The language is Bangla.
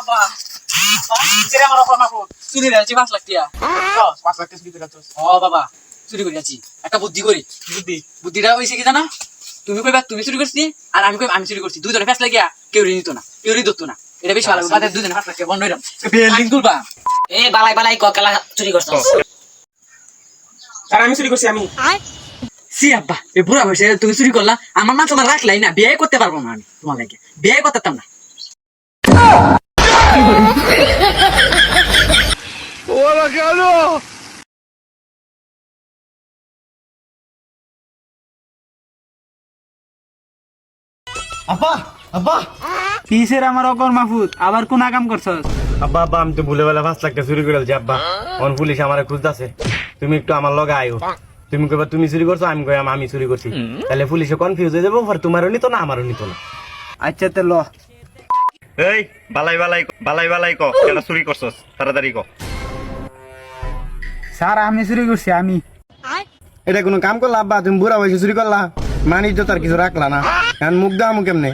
আব্বা ছেড়ে আমার অপর মাফুদ চুরি যাচ্ছি 5 লাখ টাকা 5 লাখ টাকা চুরি করে যাচ্ছ ও বাবা চুরি করে যাচ্ছি একটা বুদ্ধি করি বুদ্ধিটা হইছে কি জানা তুমি কইবা তুমি চুরি করছিস আর আমি কই আমি চুরি করছি দুজনে ফেস লাগিয়া কেউ নিত না কেউ ধরতো না এটা বেশ ভালো বাদে দুজনে 5 লাখ টাকা বন্ধ হইরাম বিল্ডিং তুলবা এ বালাই বালাই ককালা চুরি করছস আর আমি চুরি করছি আমি সি আব্বা এ বুড়া বয়সে তুমি চুরি করলা আমার মা তোমার রাখলাই না বিয়ে করতে পারবো না আমি তোমার লাগে বিয়ে করতাম না ওরা কেন আব্বা আব্বা কিসের আমার অকর মাহফুজ আবার কোন কাম করছস? আব্বা আব্বা আমি তো ভুলে বেলা 5 লাখ টাকা চুরি করে দিয়েছি আব্বা অন পুলিশ আমারে খুঁজতাছে তুমি একটু আমার লগে আইও তুমি কইবা তুমি চুরি করছো আমি কই আমি চুরি করছি তাহলে পুলিশে কনফিউজ হয়ে যাবো আর তোমারও নিত না আমারও নিত না আচ্ছা তে ল এই বালাই বালাই ক কেন চুরি করছস তাড়াতাড়ি ক স্যার আমি চুরি করছি আমি। এটা কোনো কাম করলা আব্বা তুমি বুড়া বয়সে চুরি করলা মানি তো তার কিছু রাখলা না এখন মুখ দাও কেমনে